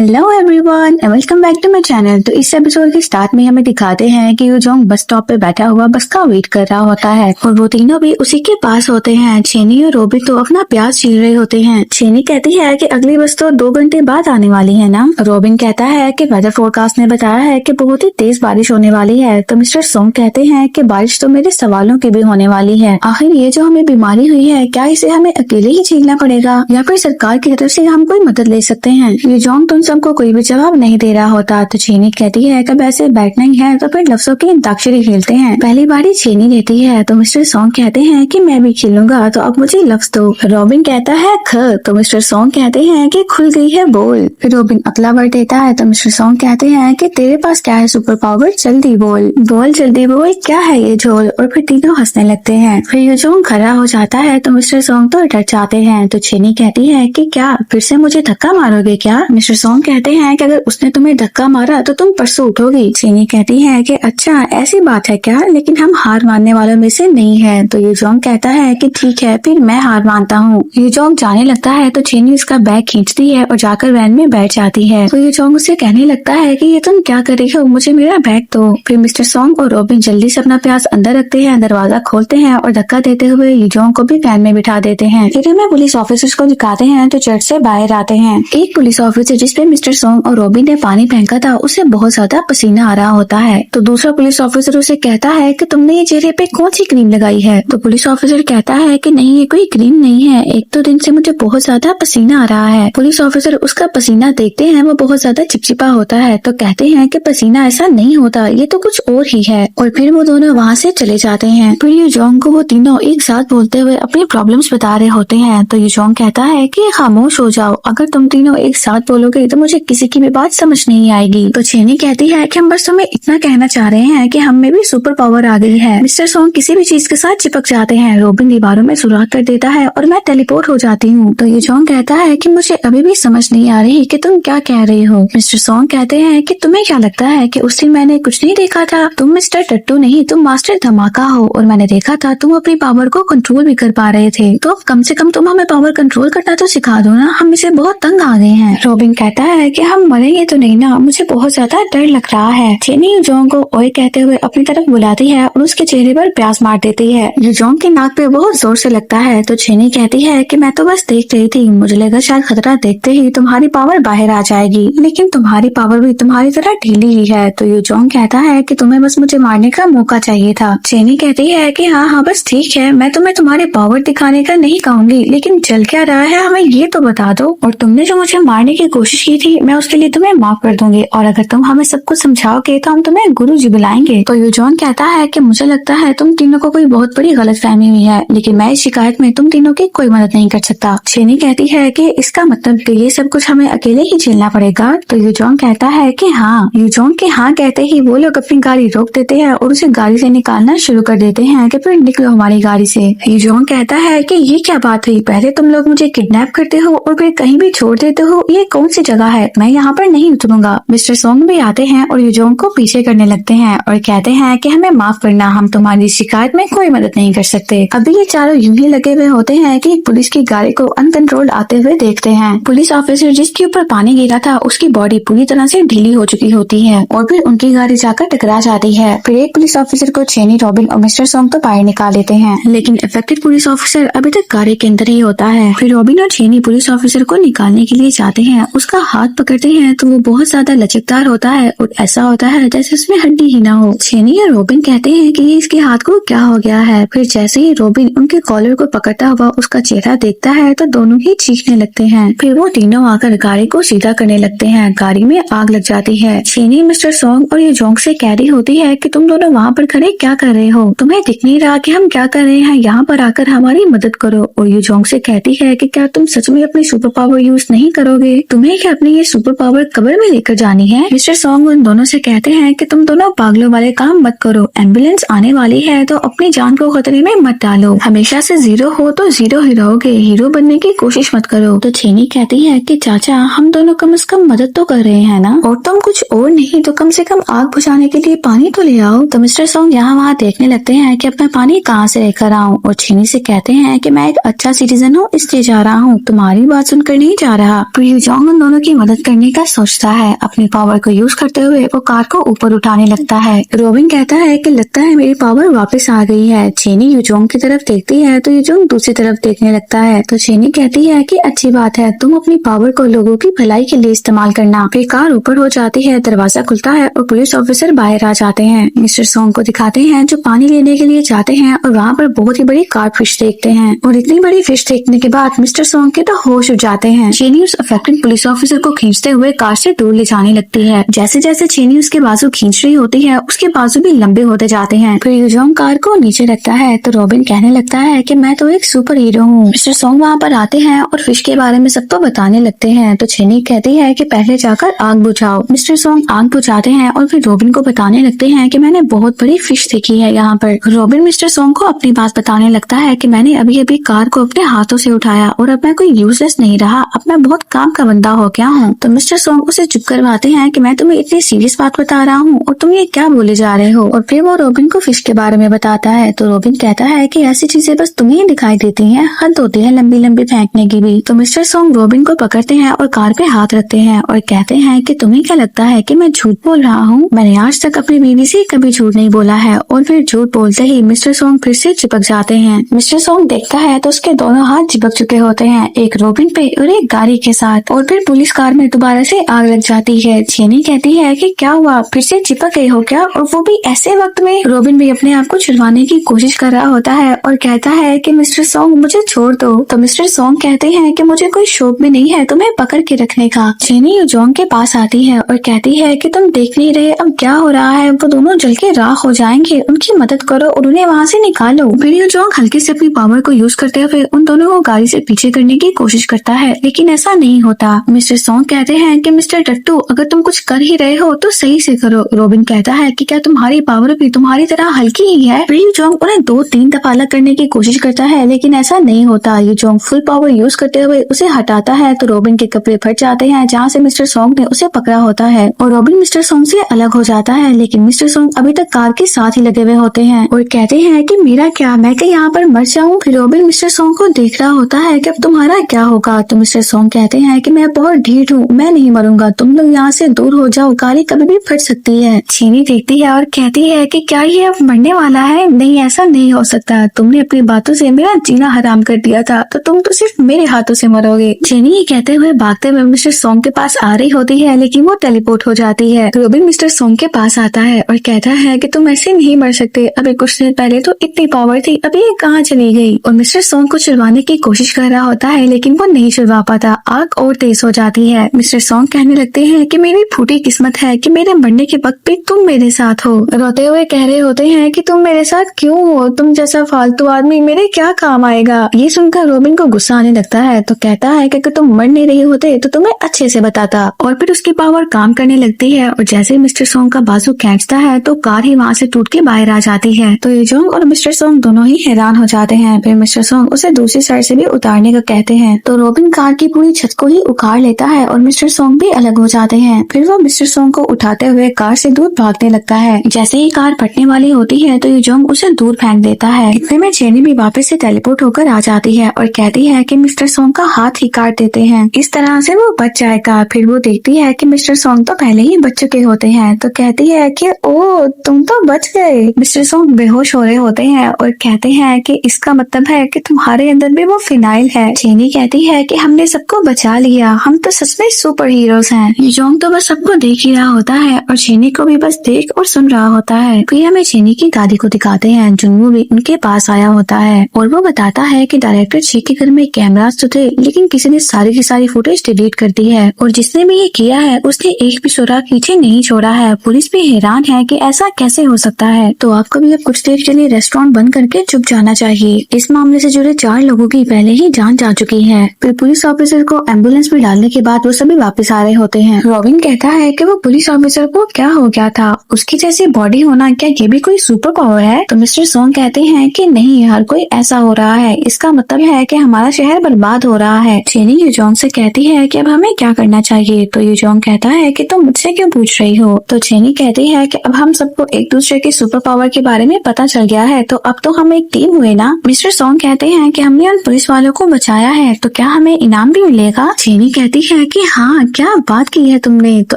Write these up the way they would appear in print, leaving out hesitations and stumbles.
Hello everyone and welcome back to my channel. तो इस episode के स्टार्ट में हमें दिखाते हैं कि यूजोंग बस स्टॉप पे बैठा हुआ बस का वेट कर रहा होता है और वो तीनों भी उसी के पास होते हैं। चेनी और रोबिन तो अपना प्यास छील रहे होते हैं। चेनी कहती है कि अगली बस तो 2 घंटे बाद आने वाली है ना। रोबिन कहता है कि वेदर फोरकास्ट ने बताया है कि बहुत ही तेज बारिश होने वाली है। तो मिस्टर सोंग कहते हैं कि बारिश तो मेरे सवालों की भी होने वाली है। आखिर ये जो हमें बीमारी हुई है, क्या इसे हमें अकेले ही झेलना पड़ेगा या फिर सरकार की तरफ से हम कोई मदद ले सकते हैं। यूजोंग तो सबको कोई भी जवाब नहीं दे रहा होता। तो चेनी कहती है कि वैसे बैठना ही है तो फिर लफ्जों की अंताक्षरी खेलते हैं। पहली बारी चेनी देती है तो मिस्टर सॉन्ग कहते हैं कि मैं भी खेलूंगा, तो अब मुझे लफ्ज दो। रॉबिन कहता है ख, तो मिस्टर सॉन्ग कहते हैं कि खुल गई है बोल। फिर रॉबिन अगला वर्ड देता है तो मिस्टर सॉन्ग कहते हैं कि तेरे पास क्या है सुपर पावर, जल्दी बोल बोल जल्दी बोल, क्या है ये झोल। और फिर तीनों हंसने लगते हैं। फिर यूजोंग खड़ा हो जाता है तो मिस्टर सॉन्ग तो डर जाते हैं। तो चेनी कहती है कि क्या फिर से मुझे धक्का मारोगे क्या। मिस्टर सॉन्ग कहते हैं कि अगर उसने तुम्हें धक्का मारा तो तुम परसों उठोगी। चेनी कहती है कि अच्छा ऐसी बात है क्या, लेकिन हम हार मानने वालों में से नहीं है। तो यूजोंग कहता है कि ठीक है फिर मैं हार मानता हूँ। यूजोंग जाने लगता है तो चेनी उसका बैग खींचती है और जाकर वैन में बैठ जाती है। तो यूजोंग उसे कहने लगता है कि ये तुम क्या कर रही हो, मुझे मेरा बैग दो। फिर मिस्टर सॉन्ग और रॉबिन जल्दी से अपना प्यास अंदर रखते हैं, दरवाजा खोलते हैं और धक्का देते हुए यूजोंग को भी वैन में बिठा देते हैं। फिर हमें पुलिस ऑफिसर्स को दिखाते हैं तो चर्च से बाहर आते हैं। एक पुलिस ऑफिसर जिसपे मिस्टर सॉन्ग और रॉबिन ने पानी फेंका था उसे बहुत ज्यादा पसीना आ रहा होता है। तो दूसरा पुलिस ऑफिसर उसे कहता है कि तुमने ये चेहरे पे कौन सी क्रीम लगाई है। तो पुलिस ऑफिसर कहता है कि नहीं ये कोई क्रीम नहीं है, एक तो दिन से मुझे बहुत ज्यादा पसीना आ रहा है। पुलिस ऑफिसर उसका पसीना देखते हैं, वो बहुत ज्यादा चिपचिपा होता है। तो कहते हैं कि पसीना ऐसा नहीं होता, ये तो कुछ और ही है। और फिर वो दोनों वहाँ से चले जाते हैं। फिर यूजोंग को वो तीनों एक साथ बोलते हुए अपनी प्रॉब्लम्स बता रहे होते हैं। तो यूजोंग कहता है कि खामोश हो जाओ, अगर तुम तीनों एक साथ बोलोगे तो मुझे किसी की भी बात समझ नहीं आएगी। तो चेनी कहती है कि हम बस तुम्हें इतना कहना चाह रहे हैं कि हम में भी सुपर पावर आ गई है। मिस्टर सॉन्ग किसी भी चीज के साथ चिपक जाते हैं। रॉबिन दीवारों में सुराख कर देता है और मैं टेलीपोर्ट हो जाती हूँ। तो यूजोंग कहता है कि मुझे अभी भी समझ नहीं आ रही कि तुम क्या कह रही हो। मिस्टर सॉन्ग कहते हैं कि तुम्हें क्या लगता है कि उस दिन मैंने कुछ नहीं देखा था, तुम मिस्टर टट्टू नहीं तुम मास्टर धमाका हो और मैंने देखा था तुम अपनी पावर को कंट्रोल भी कर पा रहे थे। तो कम से कम तुम हमें पावर कंट्रोल करना तो सिखा दो ना, हम इसे बहुत तंग आ गए हैं। रॉबिन कहता है कि हम मरेंगे तो नहीं ना, मुझे बहुत ज्यादा डर लग रहा है। चेनी यूजोंग को ओए कहते हुए अपनी तरफ बुलाती है और उसके चेहरे पर प्यास मार देती है। यूजोंग की नाक पे बहुत जोर से लगता है। तो चेनी कहती है कि मैं तो बस देख रही थी, मुझे लगा शायद खतरा देखते ही तुम्हारी पावर बाहर आ जाएगी, लेकिन तुम्हारी पावर भी तुम्हारी तरह ढीली ही है। तो यूजोंग कहता है कि तुम्हें बस मुझे मारने का मौका चाहिए था। चेनी कहती है कि हाँ हाँ बस ठीक है, मैं तुम्हें तुम्हारे पावर दिखाने का नहीं कहूंगी, लेकिन चल क्या रहा है हमें ये तो बता दो। और तुमने जो मुझे मारने की कोशिश की थी मैं उसके लिए तुम्हें माफ कर दूंगी, और अगर तुम हमें सब कुछ समझाओगे तो हम तुम्हें गुरुजी बुलाएंगे। तो यूजोंग कहता है कि मुझे लगता है तुम तीनों को कोई बहुत बड़ी गलतफहमी हुई है, लेकिन मैं इस शिकायत में तुम तीनों की कोई मदद नहीं कर सकता। चेनी कहती है कि इसका मतलब कि ये सब कुछ हमें अकेले ही झेलना पड़ेगा। तो यूजोंग कहता है कि हाँ। यूजोंग के हाँ कहते ही वो लोग अपनी गाड़ी रोक देते हैं और उसे गाड़ी से निकालना शुरू कर देते हैं कि फिर निकलो हमारी गाड़ी से। यूजोंग कहता है कि ये क्या बात हुई, पहले तुम लोग मुझे किडनैप करते हो और फिर कहीं भी छोड़ देते हो, ये कौन सी जगह है, मैं यहाँ पर नहीं उतरूंगा। मिस्टर सॉन्ग भी आते हैं और यूजोंग को पीछे करने लगते हैं और कहते हैं कि हमें माफ करना, हम तुम्हारी शिकायत में कोई मदद नहीं कर सकते। अभी ये चारों यूं ही लगे हुए होते हैं कि पुलिस की गाड़ी को अनकंट्रोल्ड आते हुए देखते हैं। पुलिस ऑफिसर जिसके ऊपर पानी गिरा था उसकी बॉडी पूरी तरह से ढीली हो चुकी होती है और फिर उनकी गाड़ी जाकर टकरा जाती है। फिर एक पुलिस ऑफिसर को चेनी, रॉबिन और मिस्टर सॉन्ग तो बाहर निकाल लेते हैं, लेकिन इफेक्टेड पुलिस ऑफिसर अभी तक गाड़ी के अंदर ही होता है। फिर रॉबिन और चेनी पुलिस ऑफिसर को निकालने के लिए जाते हैं, उसका हाथ पकड़ते हैं तो वो बहुत ज्यादा लचकदार होता है और ऐसा होता है जैसे उसमें हड्डी ही ना हो। चेनी और रॉबिन कहते हैं कि ये इसके हाथ को क्या हो गया है। फिर जैसे ही रॉबिन उनके कॉलर को पकड़ता हुआ उसका चेहरा देखता है तो दोनों ही चीखने लगते हैं। फिर वो तीनों आकर गाड़ी को सीधा करने लगते हैं, गाड़ी में आग लग जाती है। चेनी मिस्टर सॉन्ग और यूजोंग से कह रही होती है कि तुम दोनों वहाँ पर खड़े क्या कर रहे हो, तुम्हें दिख नहीं रहा कि हम क्या कर रहे हैं, यहाँ पर आकर हमारी मदद करो। और यूजोंग से कहती है कि क्या तुम सच में अपनी सुपर पावर यूज नहीं करोगे, तुम्हें क्या अपनी ये सुपर पावर कब्र में लेकर जानी है। मिस्टर सॉन्ग उन दोनों से कहते हैं कि तुम दोनों पागलों वाले काम मत करो, एम्बुलेंस आने वाली है तो अपनी जान को खतरे में मत डालो, हमेशा से जीरो हो तो जीरो ही रहोगे, हीरो बनने की कोशिश मत करो। तो चेनी कहती है कि चाचा हम दोनों कम से कम मदद तो कर रहे हैं ना, और तुम कुछ और नहीं तो कम से कम आग बुझाने के लिए पानी तो ले आओ। तो मिस्टर सॉन्ग यहाँ वहाँ देखने लगते हैं कि अब मैं पानी कहाँ से लेकर आऊँ, और चेनी से कहते हैं कि मैं एक अच्छा सिटीजन हूँ इसलिए जा रहा हूँ, तुम्हारी बात सुनकर नहीं जा रहा। फिर यूजोंग उन दोनों की मदद करने का सोचता है। अपनी पावर को यूज करते हुए वो कार को ऊपर उठाने लगता है। रॉबिन कहता है कि लगता है मेरी पावर वापस आ गई है। चेनी यूजोंग की तरफ देखती है तो यूजोंग दूसरी तरफ देखने लगता है। तो चेनी कहती है कि अच्छी बात है, तुम अपनी पावर को लोगों की भलाई के लिए इस्तेमाल करना। फिर कार ऊपर हो जाती है, दरवाजा खुलता है और पुलिस ऑफिसर बाहर आ जाते हैं। मिस्टर सोंग को दिखाते हैं जो पानी लेने के लिए जाते हैं और वहाँ पर बहुत ही बड़ी कार फिश देखते हैं और इतनी बड़ी फिश देखने के बाद मिस्टर सोंग के तो होश उड़ जाते हैं। चेनी उस अफेक्टेड पुलिस ऑफिसर को खींचते हुए कार से दूर ले जाने लगती है। जैसे जैसे चेनी उसके बाजू खींच रही होती है उसके बाजू भी लंबे होते जाते हैं। फिर यूजोंग कार को नीचे रखता है तो रॉबिन कहने लगता है कि मैं तो एक सुपर हीरो हूँ। मिस्टर सोंग वहाँ पर आते हैं और फिश के बारे में सबको बताने लगते हैं। तो चेनी कहती है कि पहले जाकर आग बुझाओ। मिस्टर सोंग आग बुझाते हैं और फिर रॉबिन को बताने लगते हैं कि मैंने बहुत बड़ी फिश देखी है यहाँ पर। रॉबिन मिस्टर सोंग को अपनी बात बताने लगता है कि मैंने अभी अभी कार को अपने हाथों से उठाया और अब मैं कोई यूजलेस नहीं रहा, अब मैं बहुत काम का बंदा हो गया हूँ। तो मिस्टर सोंग उसे चुप करवाते हैं कि मैं तुम्हें इतनी सीरियस बात बता रहा हूँ और तुम ये क्या बोले जा रहे हो। और फिर वो रॉबिन को फिश के बारे में बताता है। तो रॉबिन कहता है कि ऐसी चीजें बस तुम्हें ही दिखाई देती हैं, हद होती है लंबी लंबी फेंकने की भी। तो मिस्टर सोंग रॉबिन को पकड़ते हैं और कार पे हाथ रखते हैं और कहते हैं कि तुम्हें क्या लगता है कि मैं झूठ बोल रहा हूँ? मैंने आज तक अपनी बीवी से कभी झूठ नहीं बोला है। और फिर झूठ बोलते ही मिस्टर सोंग फिर से चिपक जाते हैं। मिस्टर सोंग देखता है तो उसके दोनों हाथ चिपक चुके होते हैं, एक रॉबिन पे और एक गाड़ी के साथ। और फिर पुलिस कार में दोबारा से आग लग जाती है। चेनी कहती है कि क्या हुआ, फिर से चिपक गई हो क्या? और वो भी ऐसे वक्त में। रॉबिन भी अपने आप को छुड़वाने की कोशिश कर रहा होता है और कहता है कि मिस्टर सोंग मुझे छोड़ दो। तो मिस्टर सोंग कहते हैं कि मुझे कोई शौक भी नहीं है तुम्हें पकड़ के रखने का। चेनी यूजोंग के पास आती है और कहती है कि तुम देख नहीं रहे अब क्या हो रहा है, वो दोनों जल के राख हो जाएंगे, उनकी मदद करो और उन्हें वहाँ से निकालो। फिर यूजोंग हल्के से अपनी पावर को यूज करते हुए उन दोनों को गाड़ी से पीछे करने की कोशिश करता है, लेकिन ऐसा नहीं होता। मिस्टर सोंग कहते हैं कि मिस्टर टट्टू अगर तुम कुछ कर ही रहे हो तो सही से करो। रॉबिन कहता है कि क्या तुम्हारी पावर भी तुम्हारी तरह हल्की ही है? फिर यूजोंग उन्हें 2-3 दफा अलग करने की कोशिश करता है, लेकिन ऐसा नहीं होता। यूजोंग फुल पावर यूज करते हुए उसे हटाता है तो रॉबिन के कपड़े फट जाते हैं जहाँ से मिस्टर सोंग ने उसे पकड़ा होता है और रॉबिन मिस्टर सोंग से अलग हो जाता है। लेकिन मिस्टर सोंग अभी तक कार के साथ ही लगे हुए होते हैं और कहते हैं कि मेरा क्या, मैं क्या यहाँ पर मर जाऊँ? फिर रॉबिन मिस्टर सोंग को देख रहा होता है कि अब तुम्हारा क्या होगा। तो मिस्टर सोंग कहते हैं कि मैं बहुत ढीठ हूँ, मैं नहीं मरूंगा, तुम लोग यहाँ से दूर हो जाओ, गाड़ी कभी भी फट सकती है। चीनी देखती है और कहती है कि क्या ये अब मरने वाला है? नहीं, ऐसा नहीं हो सकता, तुमने अपनी बातों से मेरा जीना हराम कर दिया था, तो तुम तो सिर्फ मेरे हाथों से मरोगे। चीनी ये कहते हुए भागते हुए मिस्टर सोंग के पास आ रही होती है, लेकिन वो टेलीपोर्ट हो जाती है। रॉबिन मिस्टर सोंग के पास आता है और कहता है कि तुम ऐसे नहीं मर सकते, अभी कुछ देर पहले तो इतनी पावर थी, अभी ये कहाँ चली गई? और मिस्टर सोंग को छुड़वाने की कोशिश कर रहा होता है, लेकिन वो नहीं छुड़वा पाता, आग और तेज हो जाती है। मिस्टर सोंग कहने लगते हैं कि मेरी फूटी किस्मत है कि मेरे मरने के वक्त भी तुम मेरे साथ हो। रोते हुए कह रहे होते हैं कि तुम मेरे साथ क्यों हो, तुम जैसा फालतू आदमी मेरे क्या काम आएगा। ये सुनकर रॉबिन को गुस्सा आने लगता है तो कहता है कि अगर तुम मर नहीं रही होते तो तुम्हें अच्छे से बताता। और फिर उसकी पावर काम करने लगती है और जैसे मिस्टर सोंग का बाजू खींचता है तो कार ही वहाँ से टूट के बाहर आ जाती है। तो यूजोंग और मिस्टर सोंग दोनों ही हैरान हो जाते हैं। फिर मिस्टर सोंग उसे दूसरी साइड से भी उतारने को कहते हैं तो रॉबिन कार की पूरी छत को ही उखाड़ लेता है और मिस्टर सोंग भी अलग हो जाते हैं। फिर वो मिस्टर सोंग को उठाते हुए कार से दूर भागने लगता है। जैसे ही कार फटने वाली होती है तो यूजोंग उसे दूर फेंक देता है। इतने में चेनी भी वापस से टेलीपोर्ट होकर आ जाती है और कहती है कि मिस्टर सोंग का हाथ ही काट देते हैं, इस तरह से वो बच जाएगा। फिर वो देखती है कि मिस्टर सोंग तो पहले ही बच चुके होते हैं तो कहती है कि ओ तुम तो बच गए। मिस्टर सोंग बेहोश हो रहे होते हैं और कहते हैं कि इसका मतलब है कि तुम्हारे अंदर भी वो फिनाइल है। चेनी कहती है कि हमने सबको बचा लिया, हम तो सच में सुपर हीरोज हैं। यूजोंग तो बस सबको देख ही रहा होता है और चेनी को भी बस देख और सुन रहा होता है। फिर हमें चेनी की दादी को दिखाते हैं, जुनवो भी उनके पास आया होता है और वो बताता है कि डायरेक्टर ची के घर में कैमरास तो थे, लेकिन किसी ने सारी की सारी फुटेज डिलीट कर दी है और जिसने भी ये किया है उसने एक भी सुराग पीछे नहीं छोड़ा है। पुलिस भी हैरान है कि ऐसा कैसे हो सकता है। तो आपको भी अब कुछ देर के लिए रेस्टोरेंट बंद करके चुप जाना चाहिए। इस मामले से जुड़े 4 लोगों की पहले ही जान जा चुकी है। फिर पुलिस ऑफिसर को एम्बुलेंस में डालने के बाद वो सभी वापस आ रहे होते हैं। रॉबिन कहता है कि वो पुलिस ऑफिसर को क्या हो गया था, उसकी जैसी बॉडी होना क्या ये भी कोई सुपर पावर है? तो मिस्टर सोंग कहते हैं कि नहीं, हर कोई ऐसा हो रहा है, इसका मतलब है कि हमारा शहर बर्बाद हो रहा है। चेनी यूजोंग से कहती है कि अब हमें क्या करना चाहिए। तो यूजोंग कहता है कि तुम मुझसे क्यों पूछ रही हो। तो चेनी कहती है कि अब हम सबको एक दूसरे के सुपर पावर के बारे में पता चल गया है, तो अब तो हम एक टीम हुए ना। मिस्टर सोंग कहते हैं कि हमने उन पुलिस वालों को बचाया है, तो क्या हमें इनाम भी मिलेगा? चेनी कहती है कि हाँ, क्या बात की है तुमने, तो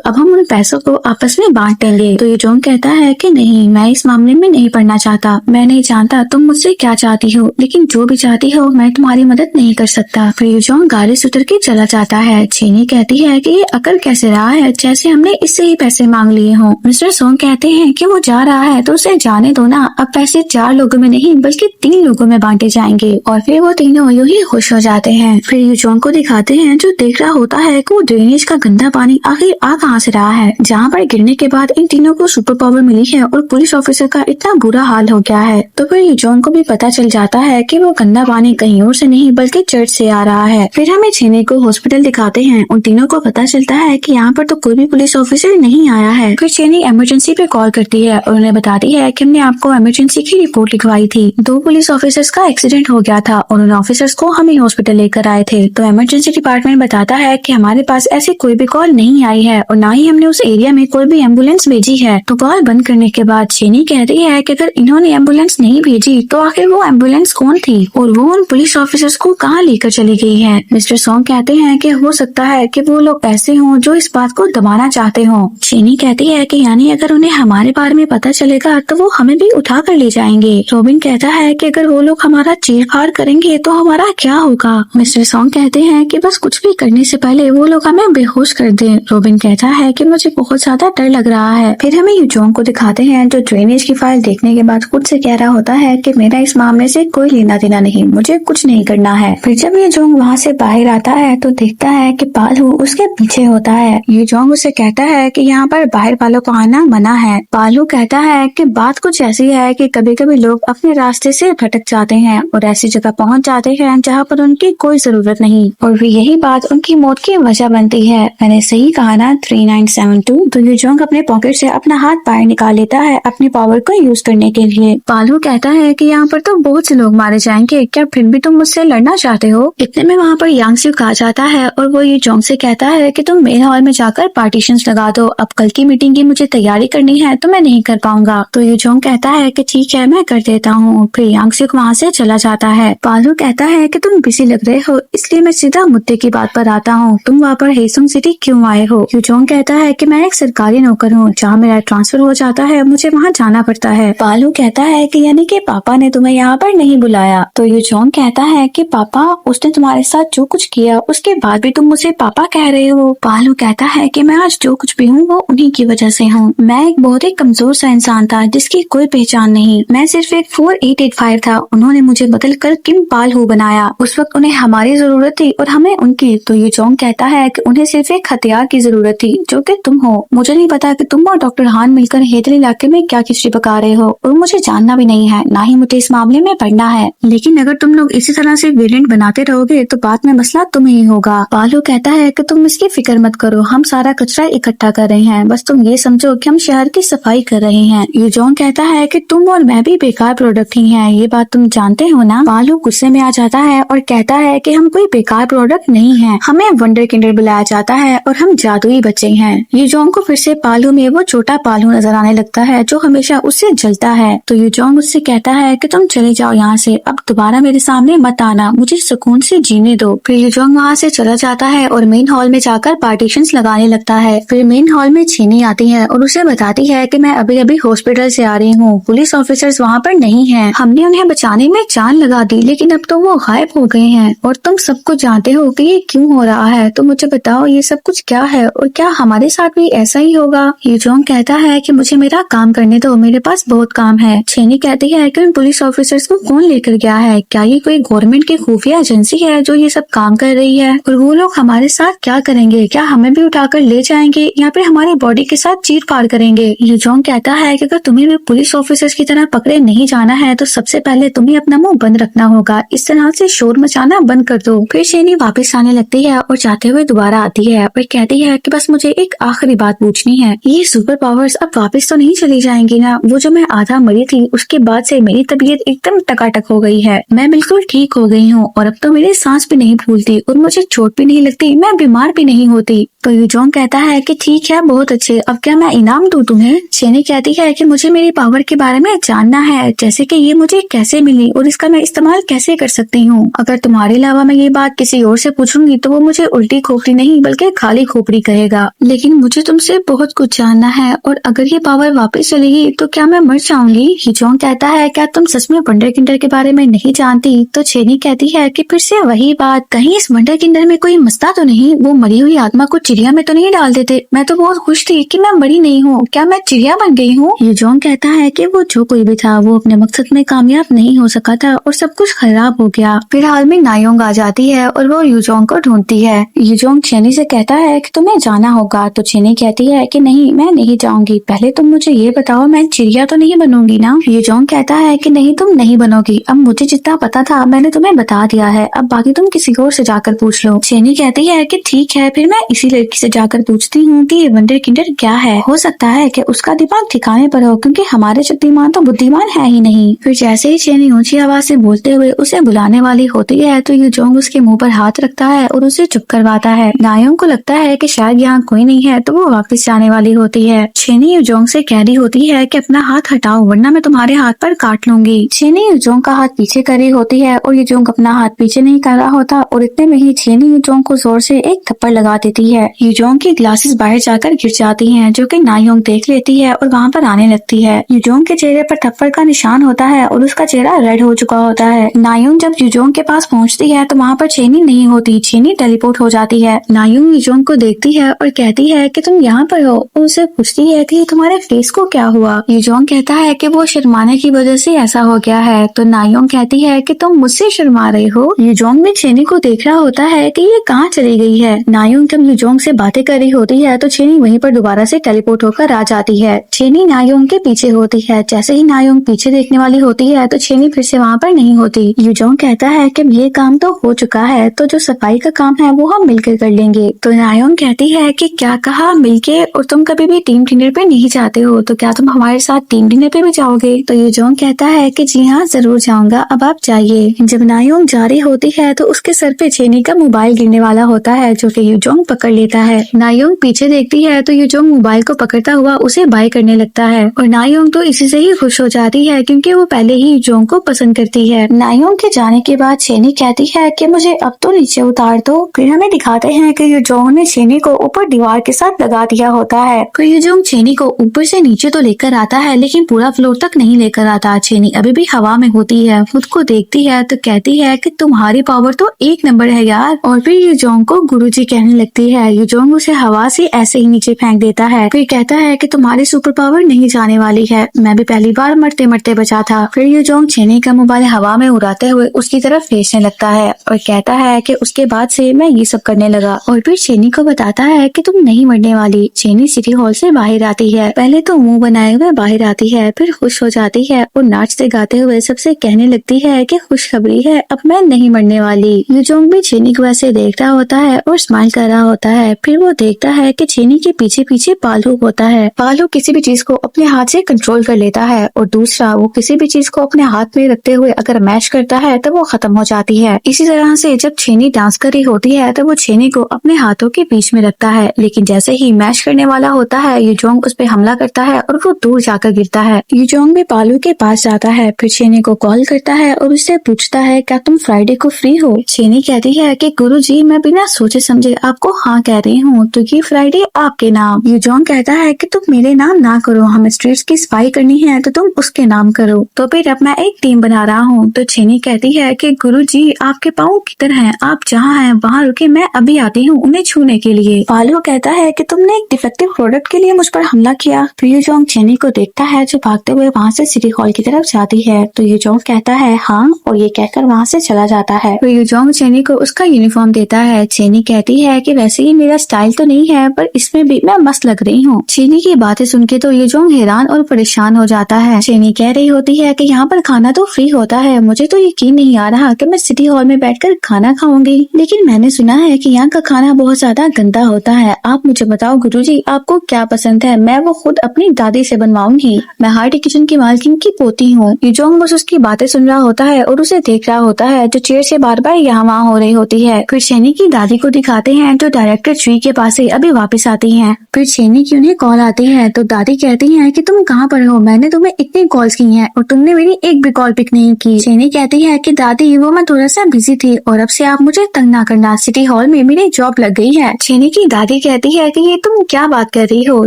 अब हम उन पैसों को आपस में बांट लेंगे। तो यूजोंग कहता है कि नहीं, मैं इस मामले में नहीं पड़ना चाहता। मैं नहीं जानता तुम मुझसे क्या चाहती हो, लेकिन जो भी चाहती हो मैं तुम्हारी मदद नहीं कर सकता। फिर यूजोंग गाड़ी से उतर के चला जाता है। चीनी कहती है कि ये अकल कैसे रहा है, जैसे हमने इससे ही पैसे मांग लिए हों। मिस्टर सोंग कहते हैं कि वो जा रहा है तो उसे जाने दो ना, अब पैसे 4 लोगों में नहीं बल्कि 3 लोगों में बांटे जाएंगे। और फिर वो तीनों यूं ही खुश हो जाते हैं। फिर यूजोंग को दिखाते हैं जो देख रहा होता है कि वो ड्रेनेज का गंदा पानी आखिर आ कहाँ से रहा है, जहाँ पर गिरने के बाद इन तीनों को सुपर पावर मिली है और पुलिस ऑफिसर का इतना बुरा हाल हो गया है। तो फिर यूजोंग को भी पता चल जाता है कि वो गंदा पानी कहीं और से नहीं बल्कि चर्च से आ रहा है। फिर हमें चीनी को हॉस्पिटल दिखाते हैं। उन तीनों को पता चलता है कि यहाँ पर तो कोई भी पुलिस ऑफिसर नहीं आया है। फिर चीनी इमरजेंसी पे कॉल करती है और उन्हें बताती है कि हमने आपको इमरजेंसी की रिपोर्ट लिखवाई थी। 2 पुलिस ऑफिसर्स का एक्सीडेंट हो गया था और उन ऑफिसर्स को हम ही हॉस्पिटल लेकर आए थे। तो इमरजेंसी डिपार्टमेंट बताता है कि हमारे पास ऐसी कोई भी कॉल नहीं आई है और ना ही हमने उस एरिया में कोई भी एम्बुलेंस भेजी है। तो कॉल बंद करने के बाद चीनी कहती है कि अगर इन्होंने एम्बुलेंस नहीं भेजी तो आखिर वो एम्बुलेंस कौन थी और वो उन पुलिस ऑफिसर्स को कहाँ लेकर चली गई है। मिस्टर सॉन्ग कहते हैं कि हो सकता है कि वो लोग ऐसे हों जो इस बात को दबाना चाहते हों। चीनी कहती है कि यानी अगर उन्हें हमारे बारे में पता चलेगा तो वो हमें भी उठा कर ले जाएंगे। रॉबिन कहता है कि अगर वो लोग हमारा चीर-फाड़ करेंगे तो हमारा क्या होगा। मिस्टर सॉन्ग कहते हैं कि बस कुछ भी करने से पहले वो लोग हमें बेहोश कर दें। रॉबिन कहता है कि मुझे बहुत ज्यादा डर लग रहा है। फिर हमें यूजोंग को दिखाते हैं जो ड्रेनेज की फाइल देखने के बाद खुद से कह रहा होता है कि मेरा इस मामले से कोई लेना देना नहीं, मुझे कुछ नहीं करना है। फिर जब यूजोंग वहाँ से बाहर आता है तो देखता है कि पालू उसके पीछे होता है। यूजोंग उसे कहता है कि यहाँ पर बाहर वालों को आना मना है। पालू कहता है कि बात कुछ ऐसी है कि कभी कभी लोग अपने रास्ते से भटक जाते हैं और ऐसी जगह पहुँच जाते हैं जहाँ पर उनकी कोई जरूरत नहीं, और फिर यही बात उनकी मौत की वजह बनती है। मैंने सही कहा ना 3972। तो यूजोंग अपने पॉकेट से अपना हाथ बाहर निकाल लेता है अपनी पावर को यूज करने के लिए। पालू कहता है कि यहाँ पर तो बहुत से लोग मारे जाएंगे, क्या फिर भी तुम मुझसे लड़ना चाहते हो। इतने में वहाँ पर यांगस्यू आ जाता है और वो यूजोंग से कहता है कि तुम मेरे हॉल में जाकर पार्टीशंस लगा दो, अब कल की मीटिंग की मुझे तैयारी करनी है तो मैं नहीं कर पाऊंगा। तो यूजोंग कहता है कि ठीक है मैं कर देता हूँ। फिर यांगस्यू वहाँ से चला जाता है। पालू कहता है कि तुम बिजी लग रहे हो, इसलिए मैं सीधा मुद्दे की बात पर आता हूँ, तुम वहाँ पर हेसुंग सिटी क्यों आए हो। यूजोंग कहता है कि मैं एक सरकारी नौकर हूँ, जहाँ मेरा ट्रांसफर हो जाता है मुझे वहाँ जाना पड़ता है। पालू कहता है कि यानी कि पापा ने तुम्हें यहाँ पर नहीं बुलाया। तो यूजोंग कहता है कि पापा, उसने तुम्हारे साथ जो कुछ किया उसके बाद भी तुम मुझे पापा कह रहे हो। पालू कहता है कि मैं आज जो कुछ भी हूँ वो उन्हीं की वजह से हूँ। मैं एक बहुत ही कमजोर सा इंसान था जिसकी कोई पहचान नहीं, मैं सिर्फ एक 4885 था, उन्होंने मुझे बदल कर किम पालहू बनाया। उस वक्त उन्हें हमारी जरूरत थी और हमें उनकी। तो यूजोंग कहता है कि उन्हें सिर्फ एक हथियार की जरूरत थी जो कि तुम हो। मुझे नहीं पता कि तुम और डॉक्टर हान मिलकर हेदर इलाके में क्या खिचड़ी पका रहे हो और मुझे जानना भी नहीं है, ना ही मुझे इस मामले में पढ़ना है, लेकिन अगर तुम लोग इसी तरह से वेरिएंट बनाते रहोगे तो बाद में मसला तुम ही होगा। पालू कहता है कि तुम इसकी फिक्र मत करो, हम सारा कचरा इकट्ठा कर रहे हैं, बस तुम ये समझो कि हम शहर की सफाई कर रहे हैं। यूजोंग कहता है कि तुम और मैं भी बेकार प्रोडक्ट ही हैं, ये बात तुम जानते हो ना। पालू गुस्से में आ जाता है और कहता है कि हम कोई बेकार प्रोडक्ट नहीं हैं, हमें वंडर किंडर बुलाया जाता है और हम जादुई बच्चे हैं। यूजोंग को फिर से पालू में वो छोटा पालू नजर आने लगता है जो हमेशा उससे जलता है। तो यूजोंग उससे कहता है कि तुम चले जाओ यहाँ से, अब दोबारा मेरे सामने मत आना, मुझे सुकून से जीने दो। फिर यूजोंग वहाँ से चला जाता है और मेन हॉल में जाकर पार्टीशंस लगाने लगता है। फिर मेन हॉल में चीनी आती है और उसे बताती है कि मैं अभी अभी हॉस्पिटल से आ रही हूँ, पुलिस ऑफिसर्स वहाँ पर नहीं हैं, हमने उन्हें बचाने में जान लगा दी लेकिन अब तो वो गायब हो गए हैं और तुम सबको जानते हो कि ये क्यों हो रहा है, तो मुझे बताओ ये सब कुछ क्या है और क्या हमारे साथ भी ऐसा ही होगा। यूजोंग कहता है कि मुझे मेरा काम करने दो, मेरे पास बहुत काम है। चीनी कहती है कि उन पुलिस ऑफिसर्स को कौन लेकर गया है, क्या ये कोई गवर्नमेंट की खुफिया एजेंसी है जो ये सब काम कर रही है, और वो लोग हमारे साथ क्या करेंगे, क्या हमें भी उठाकर ले जाएंगे या फिर हमारी बॉडी के साथ चीर फाड़ करेंगे। यूजोंग कहता है कि अगर तुम्हें भी पुलिस ऑफिसर्स की तरह पकड़े नहीं जाना है तो सबसे पहले तुम्हें अपना मुंह बंद रखना होगा, इस तरह से शोर मचाना बंद कर दो। फिर चीनी वापस आने लगती है और जाते हुए दोबारा आती है और कहती है कि बस मुझे एक आखिरी बात पूछनी है, ये सुपर पावर्स अब वापस तो नहीं चली जाएंगी ना। वो जो मैं आधा मरी थी उसके बाद से मेरी तबीयत एकदम टकाटक हो गई है, मैं बिल्कुल ठीक हो गई हूँ और अब तो मेरी सांस भी नहीं फूलती और मुझे चोट भी नहीं लगती, मैं बीमार भी नहीं होती। तो यूजोंग कहता है कि ठीक है बहुत अच्छे, अब क्या मैं इनाम दूं तुम्हें। चीनी कहती है कि मुझे मेरी पावर के बारे में जानना है, जैसे कि ये मुझे कैसे मिली और इसका मैं इस्तेमाल कैसे कर सकती हूँ। अगर तुम्हारे अलावा मैं ये बात किसी और से पूछूंगी तो वो मुझे उल्टी खोपड़ी नहीं बल्कि खाली खोपड़ी कहेगा। लेकिन मुझे तुमसे बहुत कुछ जानना है और अगर ये पावर वापस चलेगी तो क्या मैं मर जाऊंगी? यूजोंग कहता है क्या तुम सच में वंडर किंडर के बारे में नहीं जानती? तो चेनी कहती है कि फिर से वही बात, कहीं इस वंडर किंडर में कोई मसला तो नहीं? वो मरी हुई आत्मा को चिड़िया में तो नहीं डाल देते? मैं तो बहुत खुश थी कि मैं मरी नहीं हूँ, क्या मैं चिड़िया बन गई हूँ? यूजोंग कहता है कि वो जो कोई भी था वो अपने मकसद में कामयाब नहीं हो सका था और सब कुछ खराब हो गया। फिलहाल में नायोंग आ जाती है और वो यूजोंग को ढूंढती है। यूजोंग चेनी से कहता है कि तुम्हें जाना होगा, तो चेनी कहती है कि नहीं, मैं नहीं जाऊंगी, पहले तुम मुझे ये बताओ मैं चिड़िया तो नहीं बनूंगी ना? यूजोंग कहता है कि नहीं, तुम नहीं बनोगी, अब मुझे जितना पता था मैंने तुम्हें बता दिया है, अब बाकी तुम किसी और से जाकर पूछ लो। चेनी कहती है कि ठीक है, फिर मैं इसी लड़की से जाकर पूछती हूँ कि ये वंडर किंडर क्या है, हो सकता है कि उसका दिमाग ठिकाने पर हो, क्योंकि हमारे शक्तिमान तो बुद्धिमान है ही नहीं। फिर जैसे ही चेनी ऊंची आवाज से बोलते हुए उसे बुलाने वाली होती है तो यूजोंग उसके मुंह पर हाथ रखता है और उसे चुप करवाता है। नायोंग को लगता है कि शायद यहाँ कोई नहीं है तो वो वापस जाने वाली होती है। चेनी यूजोंग से कह रही होती है कि अपना हाथ हटाओ वरना मैं तुम्हारे हाथ पर काट लूंगी। चेनी यूजोंग का हाथ पीछे कर रही होती है और यूजोंग अपना हाथ पीछे नहीं कर रहा होता और इतने में ही चेनी यूजोंग को जोर से एक थप्पड़ लगा देती है। यूजोंग की ग्लासेस बाहर जाकर गिर जाती हैं, जो कि नायोंग देख लेती है और वहाँ पर आने लगती है। यूजोंग के चेहरे पर थप्पड़ का निशान होता है और उसका चेहरा रेड हो चुका होता है। नायोंग जब यूजोंग के पास पहुँचती है तो वहाँ पर चेनी नहीं होती, चेनी टेलीपोर्ट हो जाती है। नायोंग यूजोंग को देखती है और कहती है कि तुम यहाँ पर हो, उनसे पूछती है कि तुम्हारे फेस को क्या हुआ? यूजोंग कहता है कि वो शर्माने की वजह से ऐसा हो गया है। तो नायोंग कहती है कि तुम मुझसे शर्मा रहे हो। यूजोंग भी चेनी को देख रहा होता है कि ये कहाँ चली गई है। नायोंग जब यूजोंग से बातें कर रही होती है तो चेनी वहीं पर दोबारा से टेलीपोर्ट होकर आ जाती है। चेनी नायोंग के पीछे होती है। जैसे ही नायोंग पीछे देखने वाली होती है तो चेनी फिर से वहाँ पर नहीं होती। यूजोंग कहता है कि ये काम तो हो चुका है, तो जो सफाई का काम है वो हम मिलकर कर लेंगे। तो नायोंग कहती है कि क्या कहा मिलके, और तुम कभी भी टीम डिनर पे नहीं जाते हो, तो क्या तुम हमारे साथ टीम डिनर पे भी जाओगे? तो यूजोंग कहता है कि जी हाँ, जरूर जाऊंगा, अब आप जाइए। जब नायोंग जा रही होती है तो उसके सर पे चेनी का मोबाइल गिरने वाला होता है, जो कि यूजोंग पकड़ लेता है। नायोंग पीछे देखती है तो यूजोंग मोबाइल को पकड़ता हुआ उसे बाय करने लगता है और नायोंग तो इसी से ही खुश हो जाती है क्योंकि वो पहले ही यूजोंग को पसंद करती है। नायोंग के जाने के बाद चेनी कहती है कि मुझे अब तो नीचे उतार दो। फिर हमें दिखाते हैं कि यूजोंग ने चेनी को ऊपर दीवार के साथ लगा दिया होता है। फिर यूजोंग चेनी को ऊपर से नीचे तो लेकर आता है लेकिन पूरा फ्लोर तक नहीं लेकर आता। चेनी अभी भी हवा में होती है, खुद को देखती है तो कहती है कि तुम्हारी पावर तो एक नंबर है यार। और फिर यूजोंग को गुरुजी कहने लगती है। यूजोंग उसे हवा से ऐसे ही नीचे फेंक देता है। फिर कहता है कि तुम्हारी सुपर पावर नहीं जाने वाली है, मैं भी पहली बार मरते मरते बचा था। फिर यूजोंग चेनी का मोबाइल हवा में उड़ाते हुए उसकी तरफ फेंकने लगता है और कहता है कि उसके बाद से मैं ये सब करने लगा। और फिर चेनी को बताता है कि तुम नहीं मरने वाली। चेनी सिटी हॉल से बाहर आती है, पहले तो मुंह बनाए हुए बाहर आती है, फिर खुश हो जाती है और नाचते गाते हुए सबसे कहने लगती है कि खुशखबरी है, अब मैं नहीं मरने वाली। यूजोंग भी चेनी को ऐसे देख रहा होता है और स्माइल कर रहा होता है। फिर वो देखता है कि चेनी के पीछे पीछे पालू होता है। पालू किसी भी चीज को अपने हाथ से कंट्रोल कर लेता है और दूसरा वो किसी भी चीज को अपने हाथ में रखते हुए अगर मैच करता है तो वो खत्म हो जाती है। इसी तरह से जब चेनी डांस कर रही होती है तो वो चेनी को अपने हाथों के बीच में रखता है, लेकिन जैसे ही मैच करने वाला होता है यूजोंग उस पे हमला करता है और वो दूर जाकर गिरता है। यूजोंग भी पालू के पास जाता है, फिर चेनी को कॉल करता है और उससे पूछता है क्या तुम फ्राइडे को फ्री हो? चेनी कहती है कि गुरुजी मैं बिना सोचे समझे आपको हाँ कह रही हूँ, तो ये फ्राइडे आपके नाम। यूजोंग कहता है कि तुम मेरे नाम ना करो, हमें स्ट्रीट्स की सफाई करनी है तो तुम उसके नाम करो। तो फिर अब मैं एक टीम बना रहा हूँ। तो चेनी कहती है कि गुरुजी आपके पाँव किधर हैं? आप जहाँ हैं वहाँ रुके, मैं अभी आती हूँ उन्हें छूने के लिए। पालू कहता है कि तुमने एक डिफेक्टिव प्रोडक्ट के लिए मुझ पर हमला किया। फिर यूजोंग चेनी को देखता है जो भागते हुए वहाँ से सिटी हॉल की तरफ जाती है। तो यूजोंग कहता है हाँ, और ये कहकर वहाँ से चला जाता है। तो यूजोंग चेनी को उसका यूनिफॉर्म देता है। चेनी कहती है कि वैसे ही मेरा स्टाइल तो नहीं है, पर इसमें भी मैं मस्त लग रही हूँ। चेनी की बातें सुन के तो यूजोंग हैरान और परेशान हो जाता है। चेनी कह रही होती है कि यहाँ पर खाना तो फ्री होता है, मुझे तो यकीन नहीं आ रहा कि मैं सिटी हॉल में बैठकर खाना खाऊंगी, लेकिन मैंने सुना है कि यहाँ का खाना बहुत ज्यादा गंदा होता है। आप मुझे बताओ गुरुजी आपको क्या पसंद है, मैं वो खुद अपनी दादी से बनवाऊंगी। मैं हार्टी किचन की मालकिन की पोती हूँ। यूजोंग बस उसकी बातें सुन रहा होता है और उसे देख रहा होता है जो चेयर से बार बार यहाँ वहाँ हो रही होती है। फिर चेनी की दादी को दिखाते हैं जो डायरेक्टर ट्री के पास से अभी वापस आती है। फिर चेनी की उन्हें कॉल आती है तो दादी कहती है कि तुम कहाँ पर हो, मैंने तुम्हें इतनी कॉल्स की हैं और तुमने मेरी एक भी कॉल पिक नहीं की। चेनी कहती है कि दादी वो मैं थोड़ा सा बिजी थी और अब से आप मुझे तंग ना करना, सिटी हॉल में मेरी जॉब लग गई है। छेनी की दादी कहती है कि ये तुम क्या बात कर रही हो।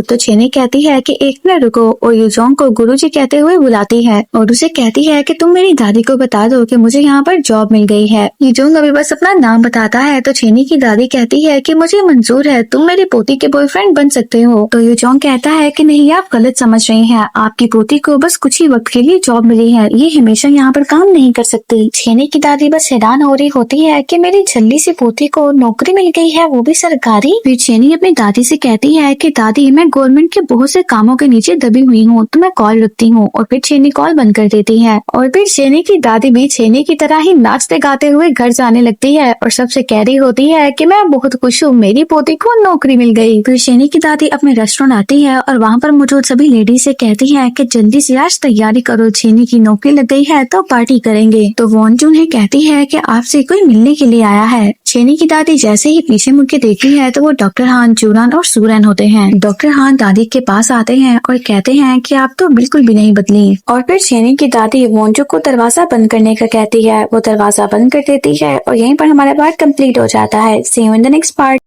तो छेनी कहती है कि एक मिनट रुको, और यूजोंग को गुरुजी कहते हुए बुलाती है और उसे कहती है कि तुम मेरी दादी को बता दो कि मुझे यहाँ पर जॉब मिल गई है। यूजोंग अभी बस अपना नाम बताता है तो छेनी की दादी कहती है कि मुझे मंजूर है, तुम मेरी पोती के बॉयफ्रेंड बन सकते हो। तो यूजोंग कहता है कि नहीं, आप गलत समझ रही हैं, आपकी पोती को बस कुछ ही वक्त के लिए जॉब मिली है, ये हमेशा यहाँ पर काम नहीं कर सकती। छेनी की दादी बस हैरान हो रही होती है कि मेरी झल्ली सी पोती को नौकरी मिल गई है, वो भी सरकारी। फिर छेनी अपनी दादी से कहती है कि दादी, मैं गवर्नमेंट के बहुत से कामों के नीचे दबी हुई हूँ, तो मैं कॉल रखती हूँ। और फिर छेनी कॉल बंद कर देती है और फिर छेनी की दादी भी छेनी की तरह ही नाचते गाते हुए घर जाने लगती है और सबसे कह रही होती है कि मैं बहुत खुश हूँ, मेरी पोती को नौकरी मिल गई। फिर छेनी की दादी अपने रेस्टोरेंट आती है और वहाँ पर मौजूद सभी लेडीज से कहती है कि जल्दी से आज तैयारी करो, छेनी की नौकरी लग गई है तो पार्टी करेंगे। तो वॉन उन्हें कहती है कि आपसे कोई मिलने के लिए आया है। छेनी की दादी जैसे ही पीछे मुड़ के देखती है तो वो डॉक्टर हान, जूरान और सूरन होते हैं। डॉक्टर हान दादी के पास आते हैं और कहते हैं कि आप तो बिल्कुल भी नहीं बदली। और फिर छेनी की दादी वोंजू को दरवाजा बंद करने का कहती है, वो दरवाजा बंद कर देती है और यहीं पर हमारा पार्ट कंप्लीट हो जाता है। See you in the next part.